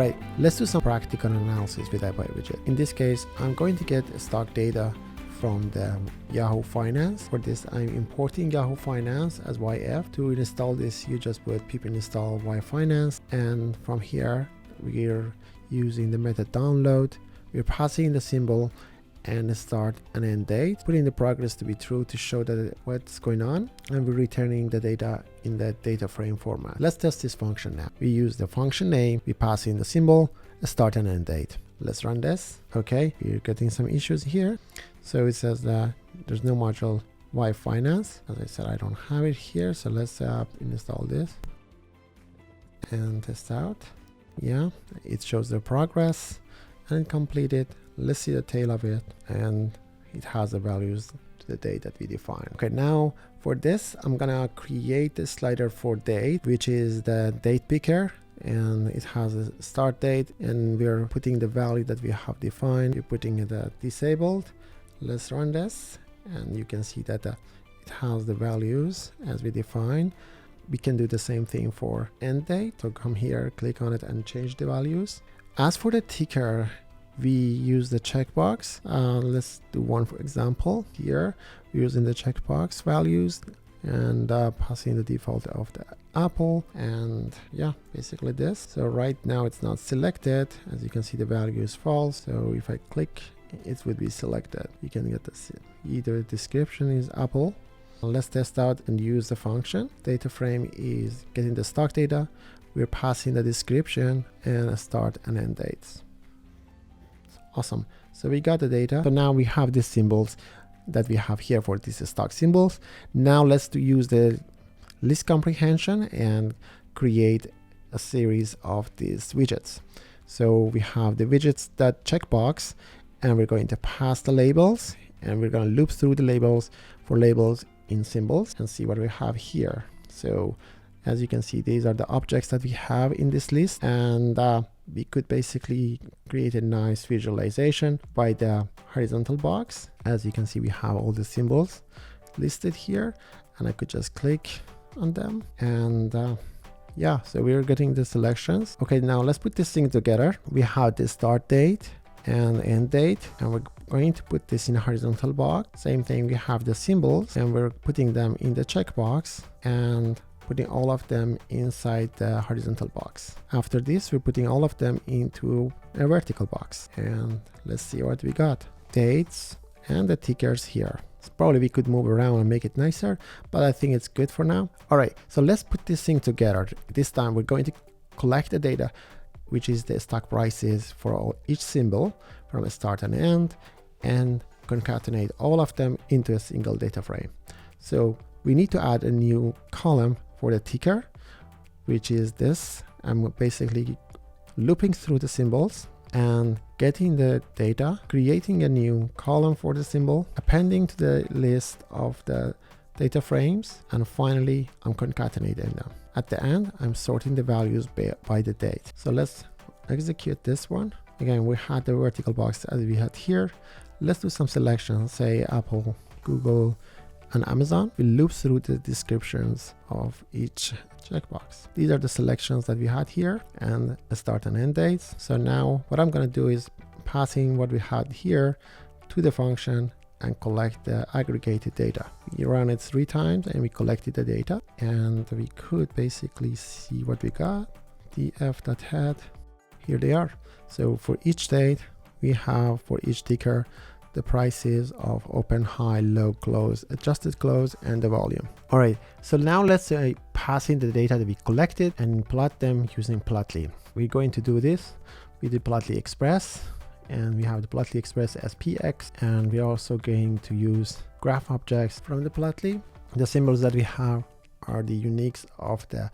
right, let's do some practical analysis with IPyWidget. In this case, I'm going to get stock data from the Yahoo Finance. For this, I'm importing Yahoo Finance as YF. To install this, you just put pip install yfinance, and from here we're using the method download. We're passing the symbol and start and end date, putting the progress to be true to show that what's going on, and we're returning the data in the data frame format. Let's test this function now. We use the function name, we pass in the symbol, start and end date. Let's run this. Okay, we're getting some issues here. So it says that there's no module yfinance. As I said, I don't have it here, so let's install this and test out. Yeah, it shows the progress and completed. Let's see the tail of it, and it has the values to the date that we define. Okay, now for this, I'm gonna create the slider for date, which is the date picker, and it has a start date, and we're putting the value that we have defined. We're putting it disabled. Let's run this, and you can see that it has the values as we define. We can do the same thing for end date. So come here, click on it, and change the values. As for the ticker, we use the checkbox. Let's do one for example. Here we're using the checkbox values and passing the default of the Apple, and yeah, basically this. So right now it's not selected. As you can see, the value is false. So if I click, it would be selected. You can get this. Either description is Apple. Let's test out and use the function. Data frame is getting the stock data. We're passing the description and start and end dates. Awesome. So we got the data. So now we have the symbols that we have here for these stock symbols. Now let's use the list comprehension and create a series of these widgets. So we have the widgets that checkbox, and we're going to pass the labels, and we're going to loop through the labels for labels in symbols and see what we have here. So as you can see, these are the objects that we have in this list, and we could basically create a nice visualization by the horizontal box. As you can see, we have all the symbols listed here, and I could just click on them, and yeah, so we're getting the selections. Okay, now let's put this thing together. We have the start date and end date, and we're going to put this in a horizontal box. Same thing, we have the symbols, and we're putting them in the checkbox and putting all of them inside the horizontal box. After this, we're putting all of them into a vertical box, and let's see what we got. Dates and the tickers here. So probably we could move around and make it nicer, but I think it's good for now. All right, so let's put this thing together. This time we're going to collect the data, which is the stock prices for each symbol from a start and end, and concatenate all of them into a single data frame. So we need to add a new column for the ticker, which is this. I'm basically looping through the symbols and getting the data, creating a new column for the symbol, appending to the list of the data frames, and finally I'm concatenating them. At the end, I'm sorting the values by the date. So let's execute this one. Again, we had the vertical box as we had here. Let's do some selections, say Apple, Google, and Amazon. We loop through the descriptions of each checkbox. These are the selections that we had here, and start and end dates. So now what I'm going to do is passing what we had here to the function and collect the aggregated data. We run it 3 times and we collected the data, and we could basically see what we got. df.head, here they are. So for each date, we have for each ticker the prices of open, high, low, close, adjusted close, and the volume. All right, so now let's pass in the data that we collected and plot them using Plotly. We're going to do this with the Plotly Express, and we have the Plotly Express SPX, and we're also going to use graph objects from the Plotly. The symbols that we have are the uniques of the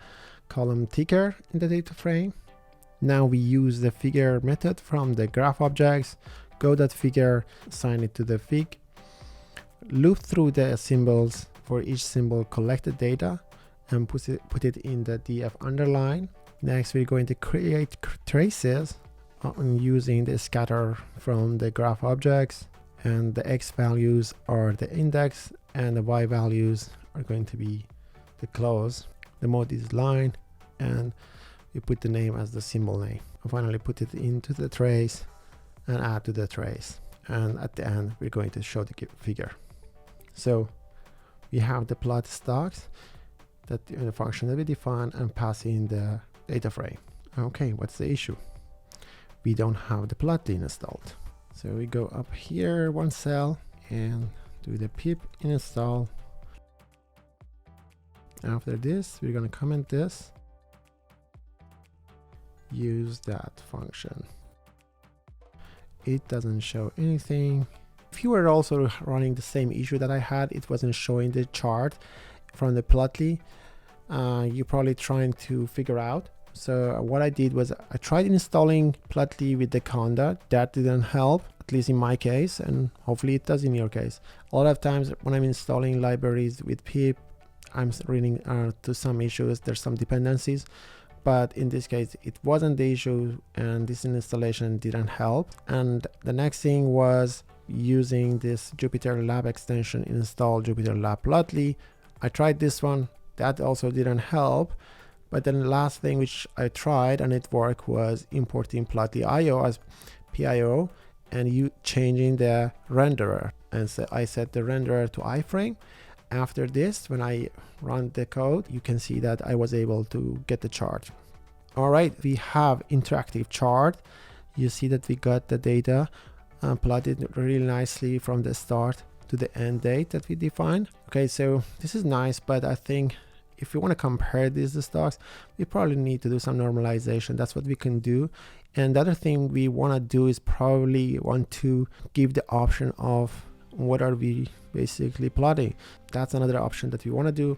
column ticker in the data frame. Now we use the figure method from the graph objects, go.figure, assign it to the fig, loop through the symbols for each symbol, collect the data, and put it in the df underline. Next, we're going to create traces using the scatter from the graph objects, and the x values are the index, and the y values are going to be the close. The mode is line, and we put the name as the symbol name. And finally put it into the trace and add to the trace. And at the end, we're going to show the figure. So we have the plot stocks that the function that we define and pass in the data frame. Okay, what's the issue? We don't have the plotly installed. So we go up here one cell and do the pip install. After this, we're going to comment this. Use that function. It doesn't show anything. If you were also running the same issue that I had, it wasn't showing the chart from the plotly, you're probably trying to figure out. So what I did was I tried installing plotly with the conda. That didn't help, at least in my case, and hopefully it does in your case. A lot of times when I'm installing libraries with pip, I'm running to some issues. There's some dependencies, but in this case it wasn't the issue and this installation didn't help. And the next thing was using this Jupyter Lab extension, install Jupyter Lab plotly. I tried this one, that also didn't help. But then the last thing which I tried and it worked was importing plotly.io as PIO and you changing the renderer. And so I set the renderer to iframe. After this, when I run the code, you can see that I was able to get the chart. All right, we have interactive chart. You see that we got the data plotted really nicely from the start to the end date that we defined. Okay, so this is nice, but I think if we want to compare these stocks, we probably need to do some normalization. That's what we can do. And the other thing we want to do is probably want to give the option of what are we basically plotting. That's another option that we want to do.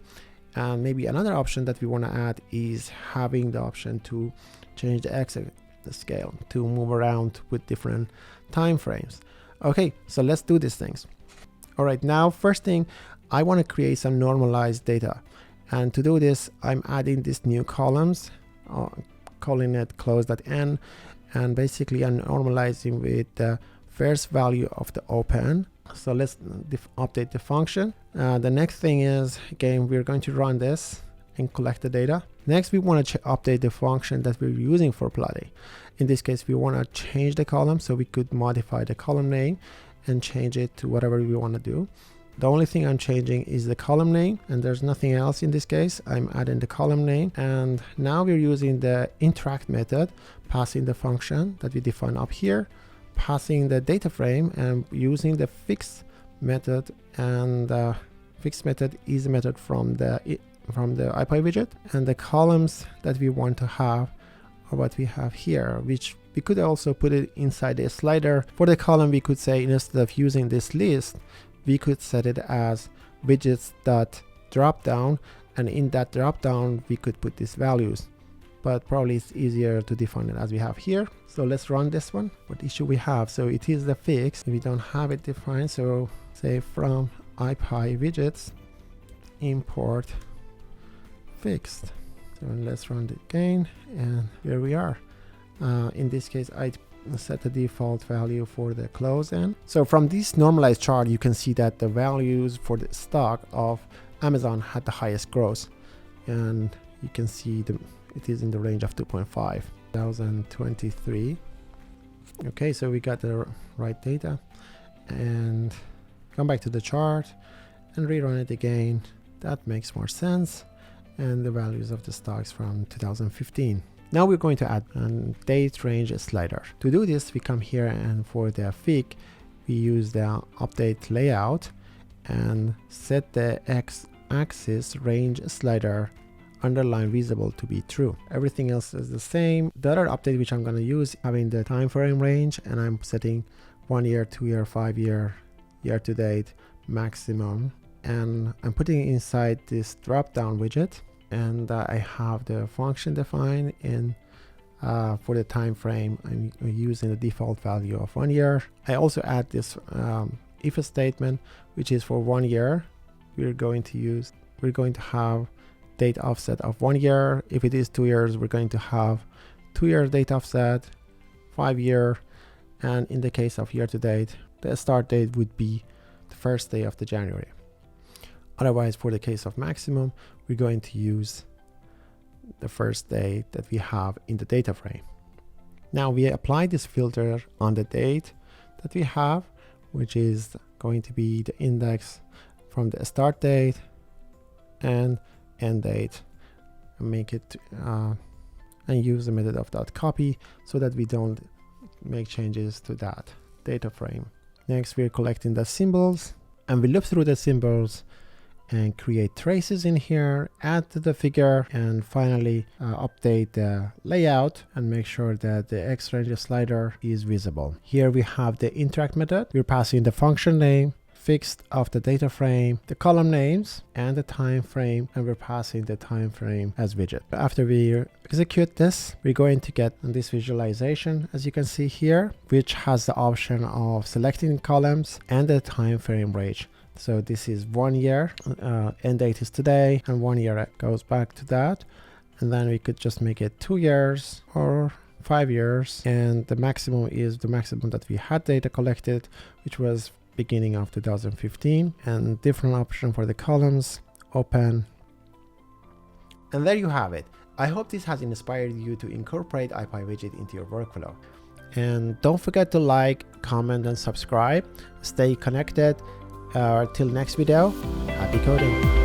And maybe another option that we want to add is having the option to change the X scale to move around with different time frames. Okay, so let's do these things. All right, now first thing, I want to create some normalized data. And to do this, I'm adding these new columns, calling it close.n, and basically I'm normalizing with the first value of the open. So let's update the function. The next thing is, again, we're going to run this and collect the data. Next, we want to update the function that we're using for plotting. In this case, we want to change the column, so we could modify the column name and change it to whatever we want to do. The only thing I'm changing is the column name, and there's nothing else in this case. I'm adding the column name, and now we're using the interact method, passing the function that we define up here, passing the data frame, and using the fix method. And fix method is a method from the IPyWidget, and the columns that we want to have are what we have here, which we could also put it inside a slider. For the column, we could say instead of using this list, we could set it as widgets.dropdown, and in that dropdown we could put these values, but probably it's easier to define it as we have here. So let's run this one. What issue we have? So it is the fix. We don't have it defined, so say from IPyWidgets import fixed. So let's run it again, and here we are. In this case, I set the default value for the close end. So from this normalized chart, you can see that the values for the stock of Amazon had the highest growth, and you can see it is in the range of 2.5 2023. Okay, so we got the right data, and come back to the chart and rerun it again. That makes more sense, and the values of the stocks from 2015. Now we're going to add a date range slider. To do this, we come here, and for the fig, we use the update layout and set the x-axis range slider underline visible to be true. Everything else is the same. The other update which I'm going to use, having the time frame range, and I'm setting 1 year, 2 year, 5 year, year to date, maximum, and I'm putting inside this drop down widget. And I have the function defined in for the time frame. I'm using the default value of 1 year. I also add this if statement, which is for 1 year. We're going to have date offset of 1 year. If it is 2 years, we're going to have 2 year date offset, 5 year, and in the case of year to date, the start date would be the first day of the January. Otherwise, for the case of maximum, we're going to use the first date that we have in the data frame. Now we apply this filter on the date that we have, which is going to be the index from the start date and end date, and make it and use the method of .copy so that we don't make changes to that data frame. Next, we're collecting the symbols, and we loop through the symbols and create traces in here, add to the figure, and finally update the layout and make sure that the X-range slider is visible. Here we have the interact method. We're passing the function name, fixed of the data frame, the column names, and the time frame, and we're passing the time frame as widget. After we execute this, we're going to get this visualization, as you can see here, which has the option of selecting columns and the time frame range. So this is 1 year, end date is today, and 1 year goes back to that. And then we could just make it 2 years or 5 years. And the maximum is the maximum that we had data collected, which was beginning of 2015, and different option for the columns, open. And there you have it. I hope this has inspired you to incorporate IPyWidget into your workflow. And don't forget to like, comment, and subscribe. Stay connected. Till next video, happy coding.